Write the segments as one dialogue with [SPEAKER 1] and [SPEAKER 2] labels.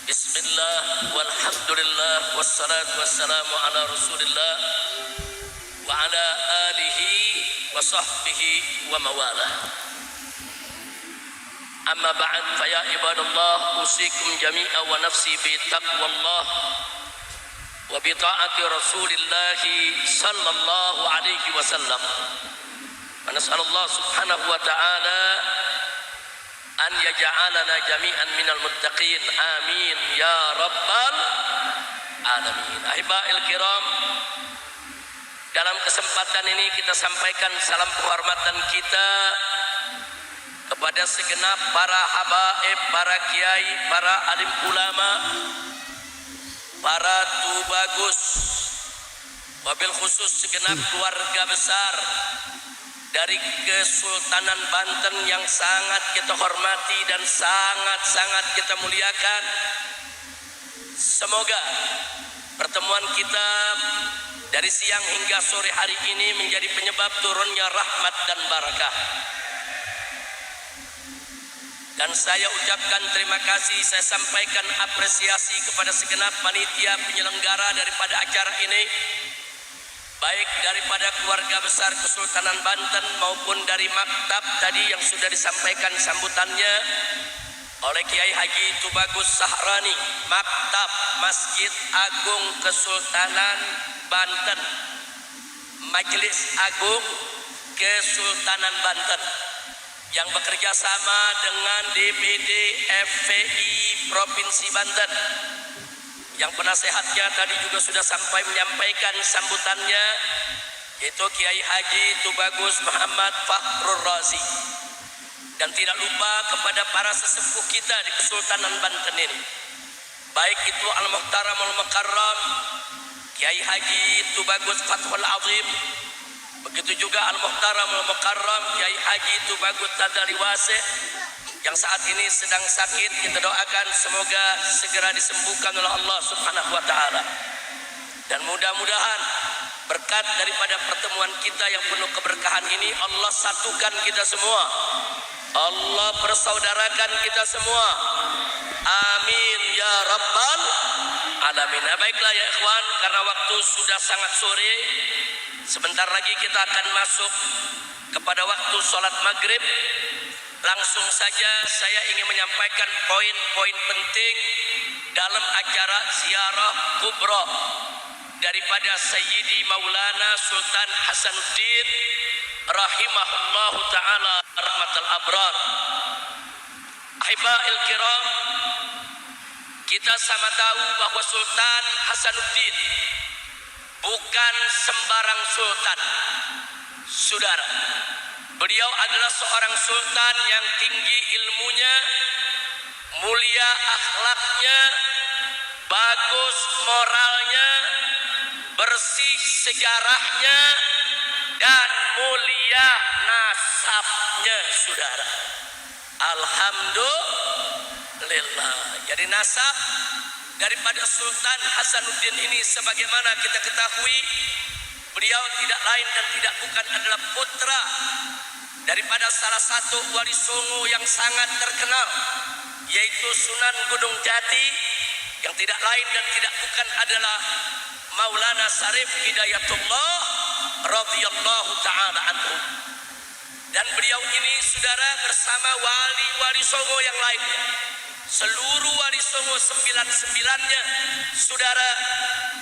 [SPEAKER 1] Bismillah walhamdulillah wassalatu wassalamu ala Rasulillah wa ala alihi wa sahbihi wa mawalah. Amma ba'd, fa ya ibadallah, usikum jami'a wa nafsi bi taqwallah wa bi ta'ati Rasulillah sallallahu alaihi wasallam. Wa nas'alullah subhanahu wa ta'ala an yaj'alana jami'an minal muttaqin, amin ya rabbal alamin. Ahiba'il kiram, dalam kesempatan ini kita sampaikan salam penghormatan kita kepada segenap para habaib, para kiai, para alim ulama, para tubagus, wabil khusus segenap keluarga besar dari Kesultanan Banten yang sangat kita hormati dan sangat-sangat kita muliakan. Semoga pertemuan kita dari siang hingga sore hari ini menjadi penyebab turunnya rahmat dan barakah. Dan saya ucapkan terima kasih, saya sampaikan apresiasi kepada segenap panitia penyelenggara daripada acara ini, baik daripada keluarga besar Kesultanan Banten maupun dari maktab tadi yang sudah disampaikan sambutannya oleh Kiai Haji Tubagus Sahrani, maktab Masjid Agung Kesultanan Banten, Majelis Agung Kesultanan Banten, yang bekerja sama dengan DPD FPI Provinsi Banten, yang penasehatnya tadi juga sudah sampai menyampaikan sambutannya, yaitu Kiai Haji Tubagus Muhammad Fakhrur Razi. Dan tidak lupa kepada para sesepuh kita di Kesultanan Banten ini, baik itu Al-Muhtaram Al-Mukarram Kiai Haji Tubagus Fathul Azim, begitu juga Al-Muhtaram Al-Mukarram Kiai Haji Tubagus Tadali Wasih yang saat ini sedang sakit. Kita doakan semoga segera disembuhkan oleh Allah Subhanahu wa taala. Dan mudah-mudahan berkat daripada pertemuan kita yang penuh keberkahan ini, Allah satukan kita semua, Allah persaudarakan kita semua, amin ya rabbal alamin. Baiklah ya ikhwan, karena waktu sudah sangat sore, sebentar lagi kita akan masuk kepada waktu sholat maghrib. Langsung saja saya ingin menyampaikan poin-poin penting dalam acara ziarah kubra daripada Sayyidi Maulana Sultan Hasanuddin rahimahullahu ta'ala rahmatal abrar. Ahiba'il kiram, kita sama tahu bahwa Sultan Hasanuddin bukan sembarang sultan, saudara. Beliau adalah seorang sultan yang tinggi ilmunya, mulia akhlaknya, bagus moralnya, bersih sejarahnya, dan mulia nasabnya, saudara. Alhamdulillah. Jadi nasab daripada Sultan Hasanuddin ini, sebagaimana kita ketahui, beliau tidak lain dan tidak bukan adalah putra daripada salah satu wali songo yang sangat terkenal, yaitu Sunan Gunung Jati, yang tidak lain dan tidak bukan adalah Maulana Syarif Hidayatullah radhiyallahu ta'ala anhu. Dan beliau ini, saudara, bersama wali-wali songo yang lainnya, seluruh wali songo 99-nya, saudara,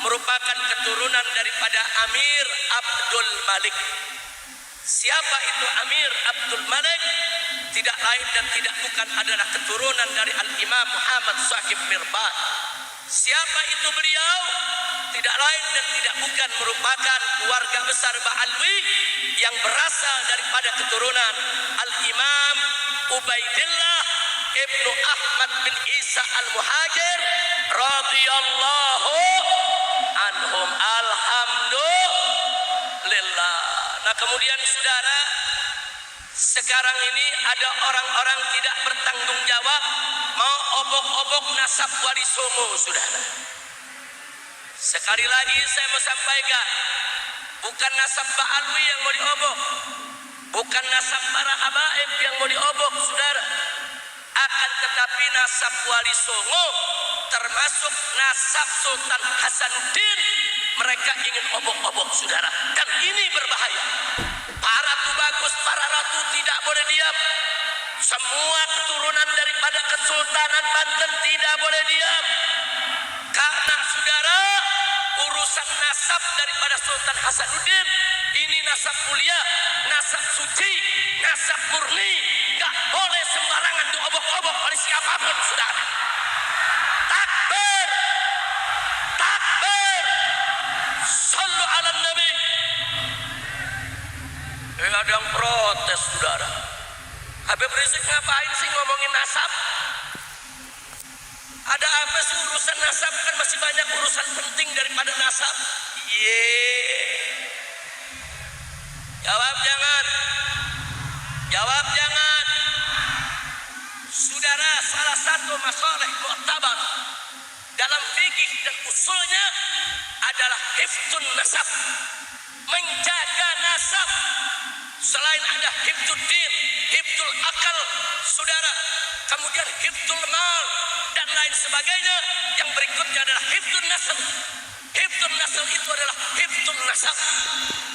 [SPEAKER 1] merupakan keturunan daripada Amir Abdul Malik. Siapa itu Amir Abdul Malik? Tidak lain dan tidak bukan adalah keturunan dari Al-Imam Muhammad Sahib Mirbad. Siapa itu beliau? Tidak lain dan tidak bukan merupakan keluarga besar Ba'alwi yang berasal daripada keturunan Al-Imam Ubaidillah Ibnu Ahmad bin Isa Al-Muhajir radhiyallahu anhum. Alhamdulillah. Nah, kemudian saudara, sekarang ini ada orang-orang tidak bertanggung jawab mau obok-obok nasab wali songo, saudara. Sekali lagi saya mau sampaikan, bukan nasab Ba'alwi yang mau diobok, bukan nasab para habaib yang mau diobok, saudara. Akan tetapi nasab wali songo termasuk nasab Sultan Hasanuddin. Mereka ingin obok-obok saudara, dan ini berbahaya. Para tubagus, para ratu tidak boleh diam. Semua keturunan daripada Kesultanan Banten tidak boleh diam. Karena saudara, urusan nasab daripada Sultan Hasanuddin ini nasab mulia, nasab suci, nasab murni, gak boleh sembarangan diobok-obok oleh siapapun saudara. Takbir, takbir, sallu ala nabi. Ada yang protes saudara. Habib Rizik ngapain sih ngomongin nasab? Ada apa sih urusan nasab? Kan masih banyak urusan penting daripada nasab. Jawab jangan. Jawab jangan. Saudara, salah satu masalah mu'tabar dalam fikih dan usulnya adalah hifdzun nasab. Menjaga nasab. Selain ada hifdzuddin, hifdzul akal, saudara, kemudian hifdzul mal dan lain sebagainya, yang berikutnya adalah hifdzun nasab. Hifdzun nasab itu adalah hifdzun nasab.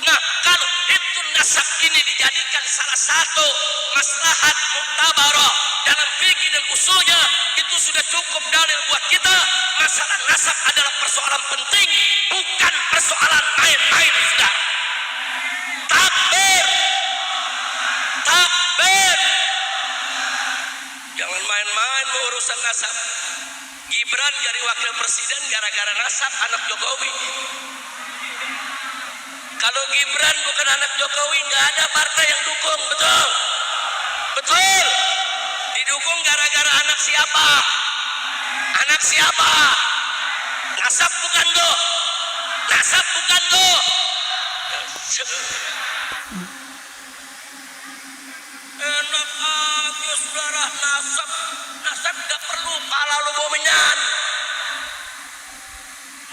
[SPEAKER 1] Nah, kalau hifdzun nasab ini dijadikan salah satu maslahat mu'tabarah dalam fikih dan usulnya, itu sudah cukup dalil buat kita. Masalah nasab adalah persoalan penting, bukan persoalan main-main, saudara. Takbir, takbir. Jangan main-main urusan nasab. Gibran jadi wakil presiden gara-gara nasab anak Jokowi. Kalau Gibran bukan anak Jokowi, nggak ada partai yang dukung, betul? Betul. Didukung gara-gara anak siapa? Anak siapa? Nasab bukan tuh. Nasab bukan tuh. Enak aja saudara, nasab. Nasab gak perlu pala lu bomenyan.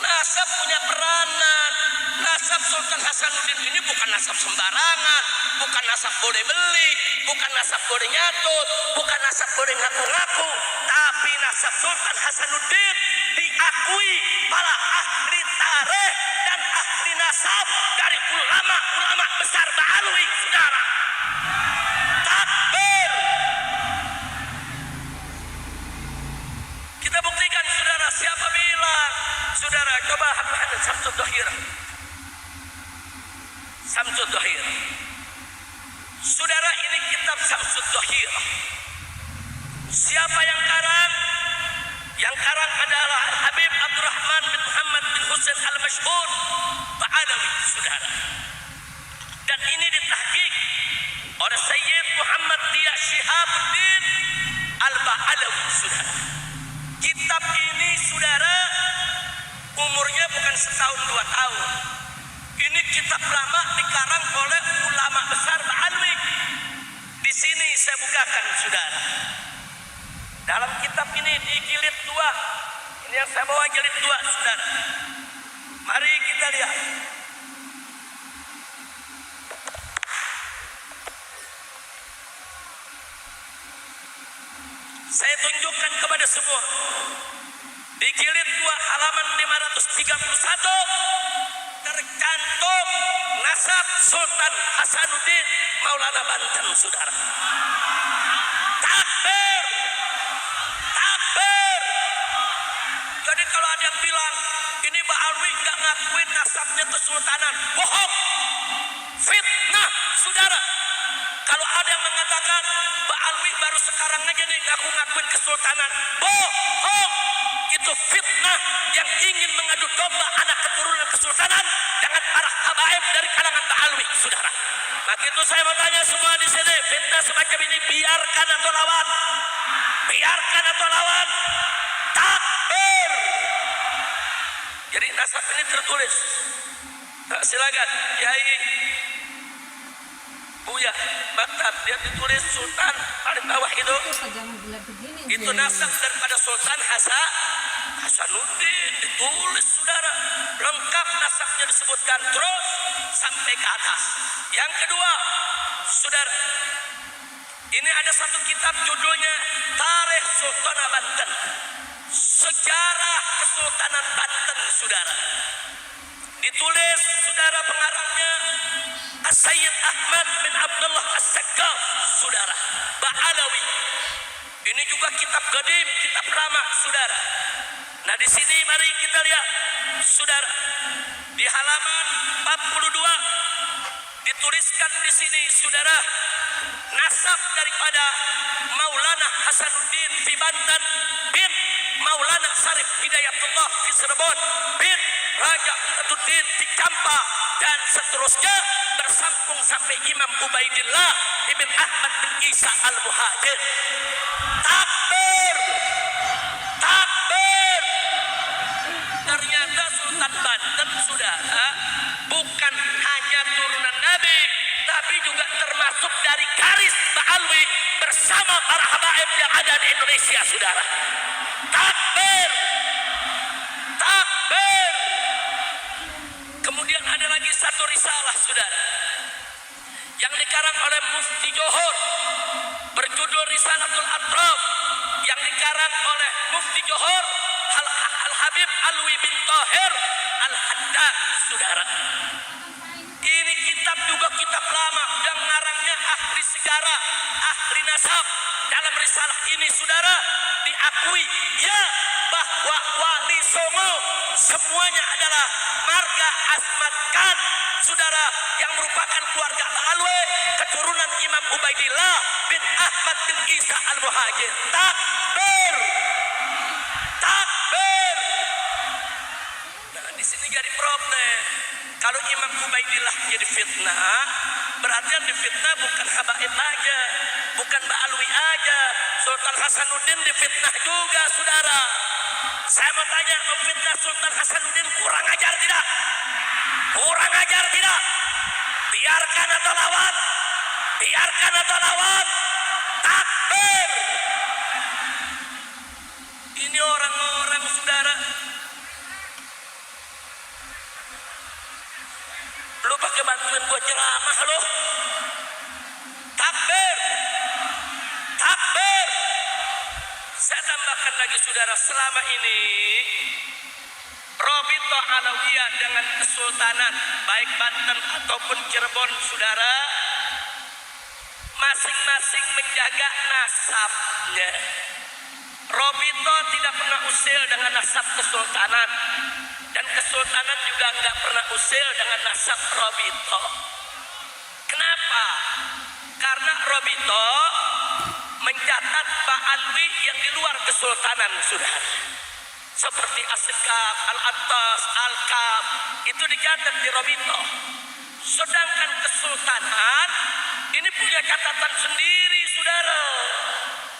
[SPEAKER 1] Nasab punya peranan. Nasab Sultan Hasanuddin ini bukan nasab sembarangan, bukan nasab boleh beli, bukan nasab boleh nyatut, bukan nasab boleh ngaku-ngaku, tapi nasab Sultan Hasanuddin diakui para ahli tarikh dan ahli nasab dari ulama-ulama besar Ba'alwi, saudara. Takbir. Kita buktikan saudara, siapa bilang? Saudara, coba hadis Samsud Dhahir. Samsud Dhahir. Saudara, ini kitab Samsud Dhahir. Siapa yang karang? Yang karang adalah Habib Abdurrahman bin Muhammad bin Husain al-Mashhur Ba'alawi, saudara. Dan ini ditahqiq oleh Sayyid Muhammad Dia Shihabuddin al-Ba'alawi, saudara. Kitab ini, saudara, umurnya bukan setahun 2 tahun. Ini kitab lama dikarang oleh ulama besar Ba'alwi. Di sini saya bukakan, saudara. Dalam kitab ini di jilid 2. Ini yang saya bawa jilid 2, saudara. Mari kita lihat. Saya tunjukkan kepada semua. Di jilid 2 halaman 531 tercantum nasab Sultan Hasanuddin Maulana Banten, saudara. Takbir, takbir. Jadi kalau ada yang bilang ini Ba'alwi nggak ngakuin nasabnya kesultanan, bohong, fitnah, saudara. Kalau ada yang mengatakan Ba'alwi baru sekarang aja nih ngakuin kesultanan, bohong. Itu fitnah yang ingin mengadu domba anak keturunan kesultanan dengan para habaib dari kalangan Ba'alwi, saudara. Maka itu saya mau tanya semua di sini, fitnah semacam ini biarkan atau lawan? Biarkan atau lawan? Takbir. Jadi nasab ini tertulis. Nah, silakan, Yai Buya Maktab, dia ditulis Sultan paling bawah itu. Itu nasab daripada Sultan Hasanuddin, ditulis, saudara. Lengkap nasabnya disebutkan terus sampai ke atas. Yang kedua, saudara, ini ada satu kitab judulnya Tarikh Sultan Banten. Sejarah Kesultanan Banten, saudara. Ditulis saudara pengarangnya As-Sayyid Ahmad bin Abdullah As-Saggaf, saudara, Ba'alawi. Ini juga kitab qadim, kitab lama, saudara. Nah, di sini mari kita lihat, saudara. Di halaman 42 dituliskan di sini, saudara, nasab daripada Maulana Hasanuddin fi Banten bin Maulana Sarif Hidayatullah fi Cirebon bin Raja Umtatuddin fi Campa dan seterusnya bersambung sampai Imam Ubaidillah ibn Ahmad bin Isa al-Muhajir. Takbir, takbir. Ternyata Sultan Banten, saudara, bukan hanya turunan Nabi, tapi juga termasuk dari garis Ba'alwi bersama para habaib yang ada di Indonesia, saudara. Takbir, takbir. Kemudian ada lagi satu risalah, saudara, yang dikarang oleh Mufti Johor, berjudul Risalatul Atraf, yang dikarang oleh Mufti Johor Al-Habib Alwi bin Tahir Al-Haddad, saudara. Ini kitab juga kitab lama yang ngarangnya ahli sejarah, ahli nasab. Dalam risalah ini, saudara, diakui ya bahwa Wali Songo semuanya adalah marga Asmat Khan, saudara, yang merupakan keluarga Alwi, keturunan Imam Ubaidillah bin Ahmad bin Isa al-Muhajir. Takbir, takbir. Nah, di sini jadi problem. Kalau Imam Ubaidillah jadi fitnah, berarti yang difitnah bukan habaib aja, bukan Ba'alwi aja, Sultan Hasanuddin difitnah juga, saudara. Saya mau tanya, memfitnah Sultan Hasanuddin kurang ajar tidak? Kurang ajar tidak? Biarkan atau lawan? Biarkan atau lawan? Takbir. Ini orang-orang, saudara, lu pakai bantuin gua ceramah lu. Takbir, takbir. Saya tambahkan lagi, saudara, selama ini Robito Alawiyah dengan Kesultanan baik Banten ataupun Cirebon, saudara, masing-masing menjaga nasabnya. Robito tidak pernah usil dengan nasab Kesultanan, dan Kesultanan juga nggak pernah usil dengan nasab Robito. Kenapa? Karena Robito mencatat Ba'alwi yang di luar Kesultanan, saudara, seperti As-Sekaf, Al-Attas, Al-Kaf, itu dicatat di Robito. Sedangkan Kesultanan ini punya catatan sendiri, saudara.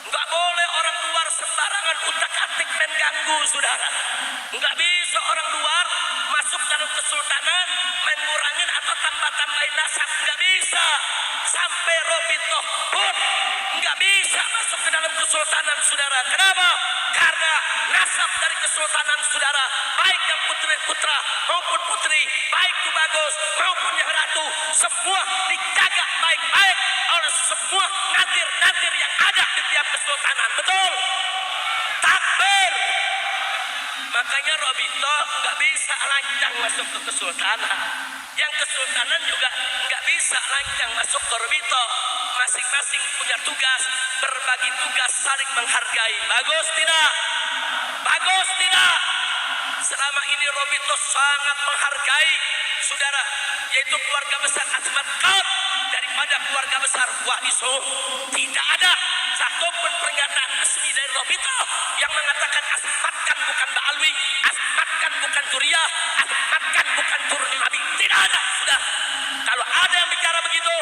[SPEAKER 1] Nggak boleh orang luar sembarangan utak-atik main ganggu, saudara. Nggak bisa orang luar masuk dalam Kesultanan main ngurangin atau tambah-tambahin nasab, nggak bisa. Sampai Robito pun nggak bisa masuk ke dalam Kesultanan, saudara. Kenapa? Karena nasab dari Kesultanan, saudara, baik yang putri putra maupun putri, baik itu bagus maupun yang ratu, semua dijaga baik-baik oleh semua nadir-nadir yang ada di tiap Kesultanan. Betul? Takbir. Makanya Robito nggak bisa lancang masuk ke Kesultanan. Yang Kesultanan juga nggak bisa lancang masuk ke Robito. Masing-masing punya tugas, berbagi tugas, saling menghargai. Bagus tidak? Bagus tidak? Selama ini Robito sangat menghargai, saudara, yaitu keluarga besar Asmat Khan daripada keluarga besar Wali Songo. Tidak ada satupun pernyataan resmi dari Robito yang mengatakan Asmat Khan bukan Ba'alwi, Asmat Khan bukan Turiyah, Asmat Khan bukan turun Nabi. Tidak ada, sudah. Kalau ada yang bicara begitu,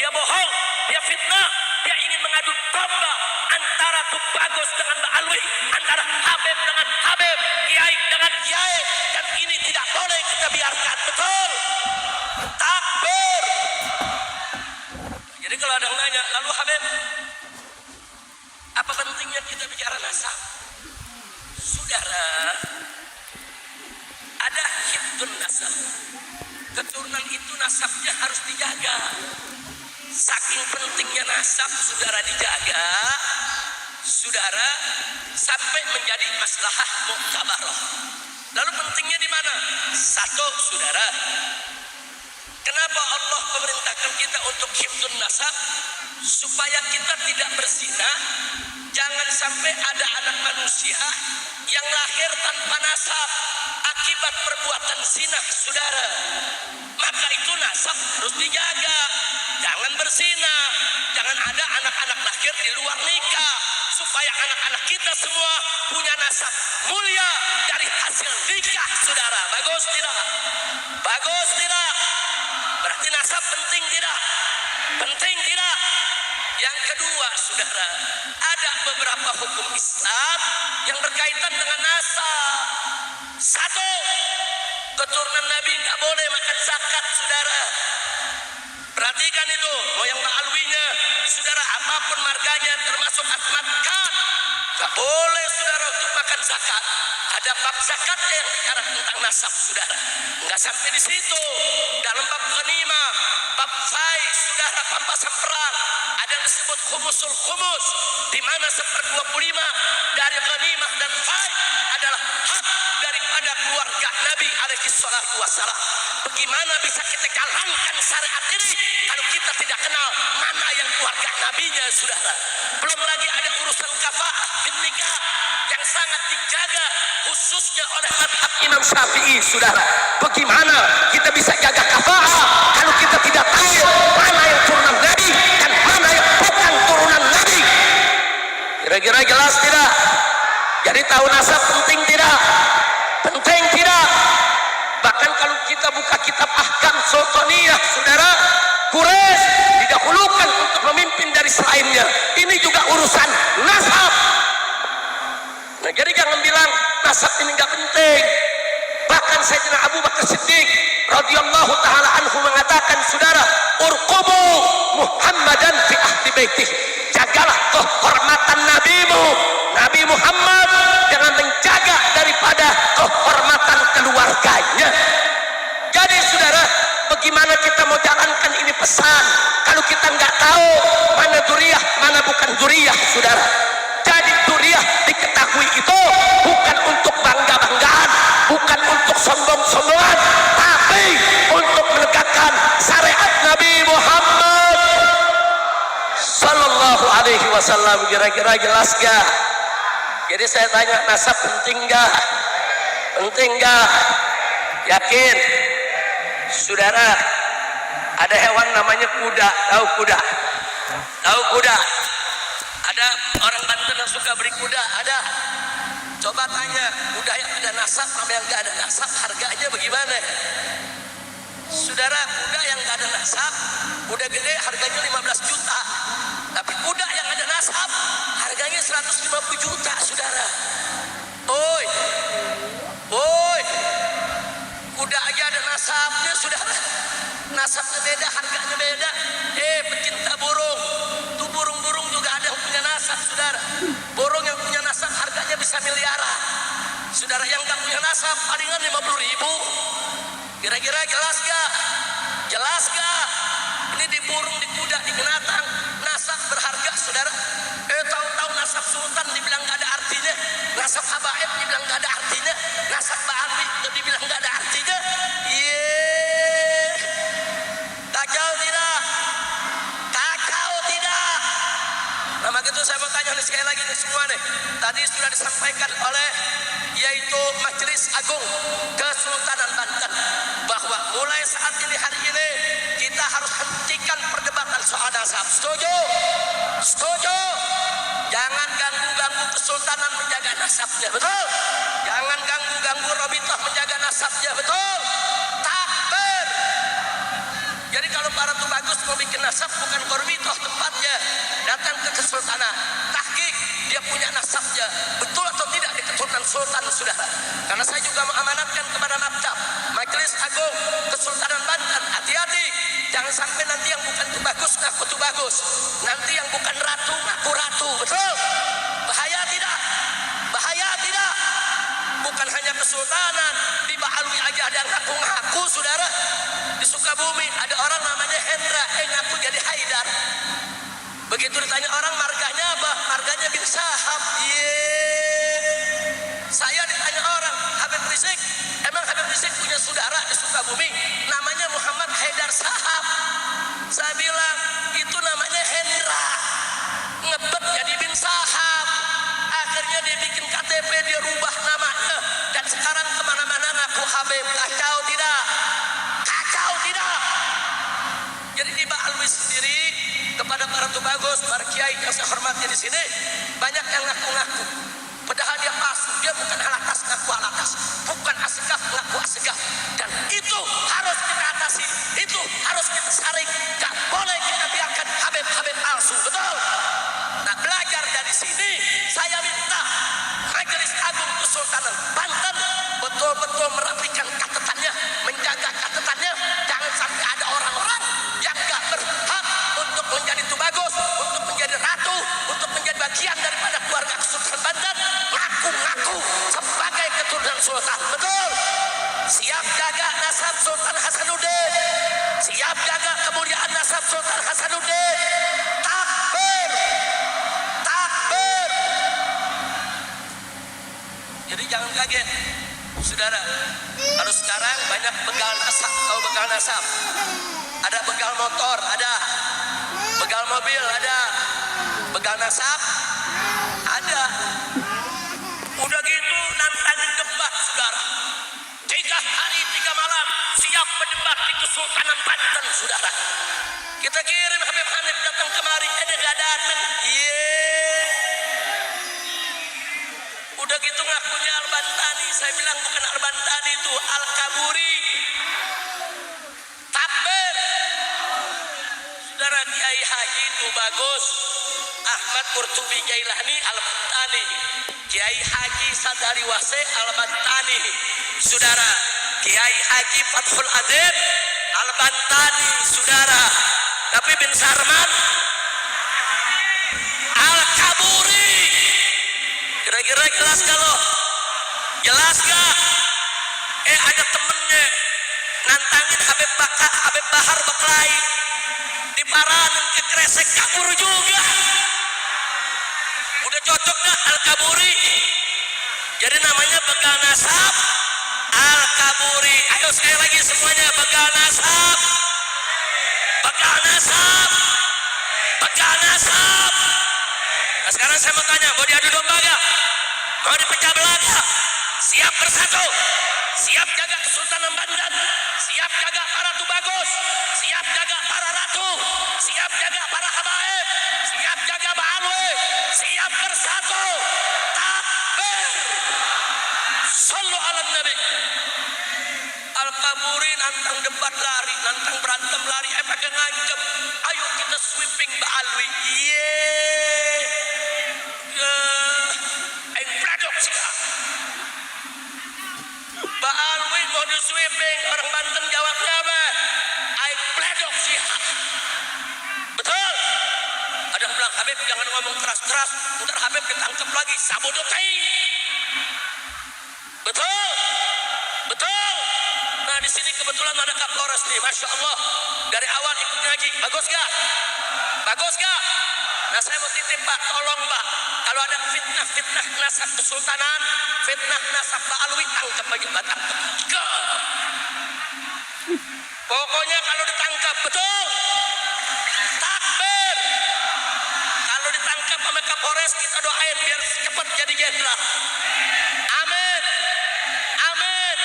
[SPEAKER 1] dia bohong, dia fitnah, dia ingin mengadu domba antara Tubagus dengan Ba'alwi, antara Habib dengan Habib, Kiai dengan Kiai, dan ini tidak boleh kita biarkan. Betul? Takbir. Jadi kalau ada yang nanya, lalu Habib, apa pentingnya kita bicara nasab? Saudara, ada hifdzun nasab. Keturunan itu nasabnya harus dijaga. Saking pentingnya nasab, saudara, dijaga, saudara, sampai menjadi maslahah muktabarah. Lalu pentingnya di mana? Satu, saudara, kenapa Allah memerintahkan kita untuk hifdzun nasab? Supaya kita tidak berzina. Jangan sampai ada anak manusia yang lahir tanpa nasab akibat perbuatan zina, saudara. Maka itu nasab harus dijaga. Jangan berzina. Jangan ada anak-anak lahir di luar nikah. Supaya anak-anak kita semua punya nasab mulia dari hasil nikah, saudara. Bagus tidak? Bagus tidak? Berarti nasab penting tidak? Penting tidak? Yang kedua, saudara, ada beberapa hukum Islam yang berkaitan dengan nasab. Satu, keturunan Nabi nggak boleh makan zakat, saudara. Perhatikan itu, moyang ma'alwinya, saudara, apapun marganya termasuk Ahmad Khan, nggak boleh saudara untuk makan zakat. Ada bab zakatnya yang bicara tentang nasab, saudara. Nggak sampai di situ. Dalam bab ghanimah, bab fai, saudara, pampasan perang, ada yang disebut khumusul khumus, di mana 1/25 dari ghanimah dan fai adalah hak daripada keluarga Nabi alaihi salatu wassalam. Bagaimana bisa kita jalankan syariat ini kalau kita tidak kenal mana yang keluarga nabinya, saudara? Belum lagi ada urusan kafaah bin nikah yang sangat dijaga khususnya oleh mazhab Imam Syafi'i, saudara. Bagaimana kita bisa jaga kafaah kalau kita tidak tahu mana yang turunan Nabi dan mana yang bukan turunan Nabi? Kira-kira jelas tidak? Jadi tahu nasab penting tidak? Penting tidak? Bahkan kalau kita buka kitab Ahkam Sultaniyah, saudara, Quraisy didahulukan untuk memimpin dari selainnya. Ini juga urusan nasab. Nah, jadi jangan bilang nasab ini nggak penting. Bahkan Sayyidina Abu Bakar Siddiq radhiyallahu taala anhu mengatakan, saudara, urqubu Muhammadan fi ahli baitih. Jagalah kehormatan nabimu, Nabi Muhammad, jangan menjaga daripada kehormatan keluarganya. Jadi saudara, bagaimana kita mau jalankan ini pesan kalau kita nggak tahu mana duriyah, mana bukan duriyah, saudara? Jadi duriyah diketahui itu bukan untuk bangga-banggaan, bukan untuk sombong-sombongan, tapi untuk menegakkan syariat Nabi Muhammad sallallahu alaihi wasallam. Kira-kira jelas gak? Jadi saya tanya, nasab penting gak? Penting gak? Yakin? Saudara, ada hewan namanya kuda. Tahu kuda? Tahu kuda? Ada orang Banten yang suka beri kuda? Ada? Coba tanya, kuda yang ada nasab sama yang gak ada nasab harganya bagaimana? Saudara, kuda yang gak ada nasab, kuda gede harganya 15 juta. Tapi kuda yang ada nasab harganya 150 juta, saudara. Oi, oi, kuda aja ada nasabnya, saudara. Nasabnya beda, harganya beda. Pecinta burung, tuh burung-burung juga ada yang punya nasab, saudara. Burung yang punya nasab harganya bisa miliaran. Saudara, yang gak punya nasab palingan 50.000. Kira-kira jelas gak? Jelas gak? Ini di burung, di kuda, di binatang, nasab berharga, saudara. Tahu-tahu nasab sultan dibilang gak ada artinya, nasab habaib dibilang gak ada artinya, nasab ba'alwi dibilang gak ada artinya. Kacau tidak? Kacau tidak? Nah, maka itu saya mau tanya nih sekali lagi nih semua nih. Tadi sudah disampaikan oleh yaitu Majelis Agung Kesultanan Banten bahwa mulai saat ini, hari ini, kita harus hentikan perdebatan soal nasab. Setuju? Setuju? Jangan ganggu-ganggu kesultanan menjaga nasabnya, betul? Jangan ganggu-ganggu Robitoh menjaga nasabnya, betul? Takbir. Jadi kalau para tubagus mau bikin nasab, bukan ke Robitoh tempatnya, datang ke kesultanan, tahqiq dia punya nasabnya, betul atau tidak di keturunan sultan, saudara. Karena saya juga mengamanatkan kepada maktab Majelis Agung Kesultanan Banten, hati-hati, jangan sampai nanti yang bukan tubagus ngaku tubagus, nanti yang bukan ratu ngaku ratu, betul? Bahaya tidak? Bahaya tidak? Bukan hanya kesultanan, di Ba'alwi aja ada yang ngaku-ngaku, saudara. Di Sukabumi ada orang namanya Hendra, ngaku jadi Haidar. Begitu ditanya orang marganya apa? Marganya bin Sahab. Saya ditanya orang, Habib Rizik, emang Habib Rizik punya saudara di Sukabumi namanya Muhammad Haidar Sahab. Saya bilang itu namanya Hendra, ngebet jadi bin Sahab. Akhirnya dia bikin KTP, dia rubah namanya dan sekarang kemana-mana ngaku Habib. Kacau tidak? Kacau tidak? Jadi di Mbak Alwi sendiri kepada para tubagus, para kiai yang saya hormati di sini banyak yang ngaku-ngaku. Padahal dia palsu, dia bukan alatas ngaku alatas, bukan asigaf ngaku asigaf, dan itu harus kita atasi, itu harus kita saring. Gak boleh kita biarkan Habib palsu, betul? Nah, belajar dari sini, saya minta Majelis Agung Kesultanan Banten betul-betul merapikan catatannya, menjaga catatannya, jangan sampai ada orang-orang yang gak berhak untuk menjadi tubagus, untuk menjadi ratu, untuk menjadi bagian daripada keluarga Kesultanan Banten, ngaku-ngaku sebagai keturunan sultan. Betul? Siap jaga nasab Sultan Hasanuddin, siap jaga kemuliaan nasab Sultan Hasanuddin. Takbir, takbir. Jadi jangan kaget, saudara. Kalau sekarang banyak begal nasab, tahu begal nasab? Ada begal motor, ada begal mobil, ada begal nasab, ada. Udah gitu nantangin debat, saudara. 3 hari 3 malam siap berdebat di Kesultanan Banten, saudara. Kita kirim Habib Hanif datang kemari, gak datang. Udah gitu ngakunya Al-Bantani. Saya bilang bukan Al-Bantani, itu Al-Kaburi. Takbir. Saudara, Kiai Haji itu bagus. Ahmad Qurtubi Jailani Al-Bantani, Kiai Haji Sadari Wase Al-Bantani. Saudara, Kiai Haji Fathul Adim Al-Bantani, saudara. Tapi bin Sarman Al-Kaburi. Kira-kira jelas gak lo? Jelas gak? Ada temennya nantangin Habib Bahar Baklai, diparanin ke kresek, kabur juga. Udah cocok gak Al-Kaburi? Jadi namanya begal nasab Al-Kaburi. Ayo sekali lagi semuanya, begal nasab, begal nasab, begal nasab. Nah, sekarang saya mau tanya, mau diadu domba gak? Mau dipecah belah gak? Siap bersatu, siap jaga Kesultanan Banten, siap jaga para tubagus, siap jaga para ratu, siap jaga para habaib, siap jaga Mbak Alwi, siap bersatu. Takbir. Sallu ala Nabi. Al-Kaburi nantang debat lari, nantang berantem lari, pakai ngancem. Ayo kita sweeping Mbak Alwi. Mbak Alwi mau di sweeping, orang Banten jawabnya apa? Aing pledok sih. Betul? Ada yang bilang, Habib jangan ngomong keras-keras, ntar Habib ditangkap lagi, sabodoting. Betul? Betul? Nah, di sini kebetulan ada Kapolres nih, Masya Allah. Dari awal ikut ngaji, bagus gak? Bagus gak? Nah, saya mau titip Pak, tolong Pak, kalau ada fitnah nasab kesultanan, fitnah nasab Mbak Alwi, tangkap aja, tangkap. Pokoknya kalau ditangkap, betul? Takbir. Kalau ditangkap sama Kapolres, kita doain biar cepat jadi jenderal. Amin. Amin.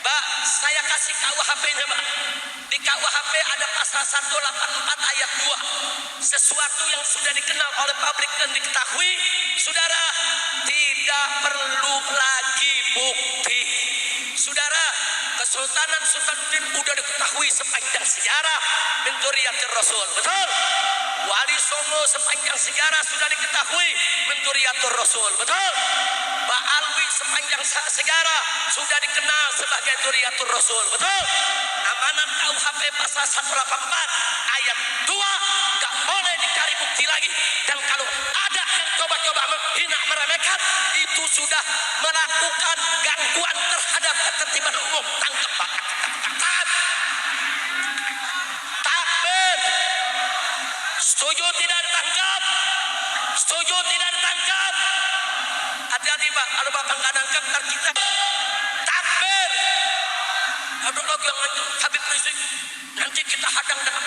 [SPEAKER 1] Mbak, saya kasih KUHP-nya, Mbak. Di KUHP ada pasal 184 ayat 2. Sesuatu yang sudah dikenal oleh publik dan diketahui, saudara, tidak perlu lagi bukti. Saudara, Kesultanan Sultanuddin udah diketahui sepanjang sejarah min dzurriyyatir Rasul. Betul? Wali Songo sepanjang sejarah sudah diketahui min dzurriyyatir Rasul. Betul? Mbak Alwi sepanjang sejarah sudah dikenal sebagai dzurriyyatur Rasul. Betul? Amanat KUHP pasal 184 ayat 2 gak boleh dicari bukti lagi. Dan kalau ada yang coba-coba menghina meremehkan, itu sudah melakukan gangguan terhadap ketertiban umum. Tangkap Pak. Takbir. Setuju Pak. Kalau Bapak nggak nangkap, ntar kita takbir. Ada lagi yang ngancam Habib Rizik. Nanti kita hadang dengan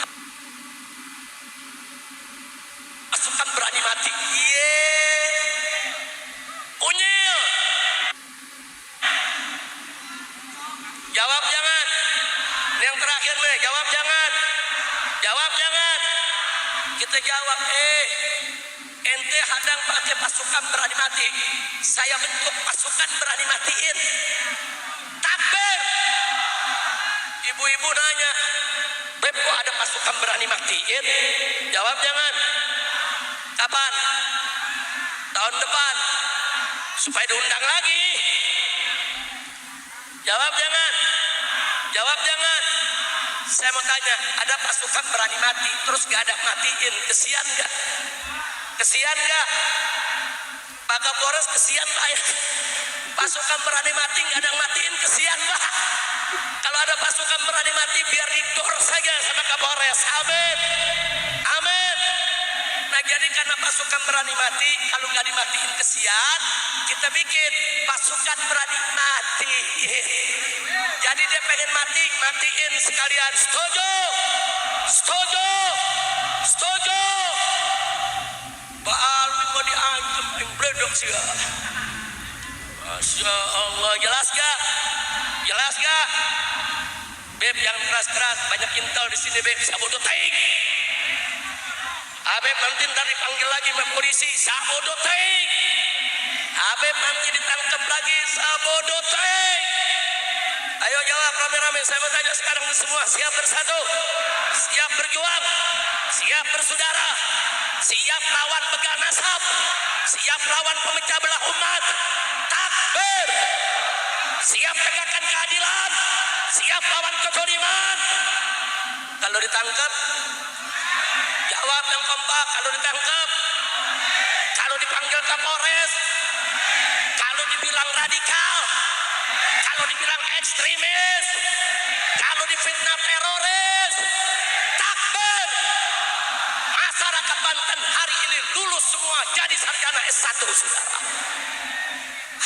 [SPEAKER 1] pasukan berani mati. Unyil. Jawab jangan. Ini yang terakhir nih, jawab jangan. Jawab jangan. Kita jawab, ente hadang pakai pasukan berani mati. Saya bentuk pasukan berani matiin. Takbir. Ibu-ibu nanya, Beb kok ada pasukan berani matiin? Jawab jangan. Kapan? Tahun depan. Supaya diundang lagi. Jawab jangan. Jawab jangan. Saya mau tanya, ada pasukan berani mati, terus gak ada matiin, kesian gak? Kesian gak? Pak Kapolres kesian Pak ya? Pasukan berani mati gak ada matiin, kesian Pak. Kalau ada pasukan berani mati biar didor saja sama Kapolres. Amin. Amin. Nah jadi karena pasukan berani mati, kalau gak dimatiin kesian, kita bikin pasukan berani matiin. Jadi dia pengen mati, matiin sekalian. Setuju? Setuju? Setuju? Pak Alwi mau diancam, yang bledok sih ya. Masya Allah, jelas gak? Jelas gak? Beb jangan keras-keras, banyak intel di sini Beb, sabodo taing. Habib nanti ntar dipanggil lagi sama polisi, sabodo taing. Habib nanti ditangkap lagi, sabodo taing. Ayo jawab rame-rame, saya mau tanya sekarang semua, siap bersatu, siap berjuang, siap bersaudara, siap lawan begal nasab, siap lawan pemecah belah umat, takbir, siap tegakkan keadilan, siap lawan kezaliman. Kalau ditangkap, jawab yang kompak. Kalau ditangkap, kalau dipanggil Kapolres, kalau dibilang radikal, kalau dibilang ekstremis, kalau difitnah teroris, takbir. Masyarakat Banten hari ini lulus semua jadi sarjana S1 saudara.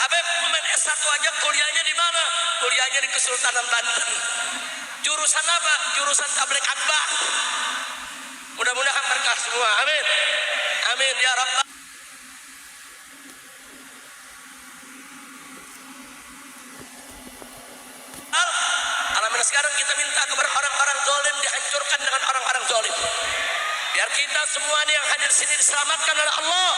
[SPEAKER 1] Habib pemain S1 aja kuliahnya di mana? Kuliahnya di Kesultanan Banten. Jurusan apa? Jurusan tabligh akbar. Mudah-mudahan berkah semua. Amin. Amin ya Rabbal. Alamin sekarang kita minta kepada orang-orang zalim dihancurkan dengan orang-orang zalim. Biar kita semua yang hadir sini diselamatkan oleh Allah.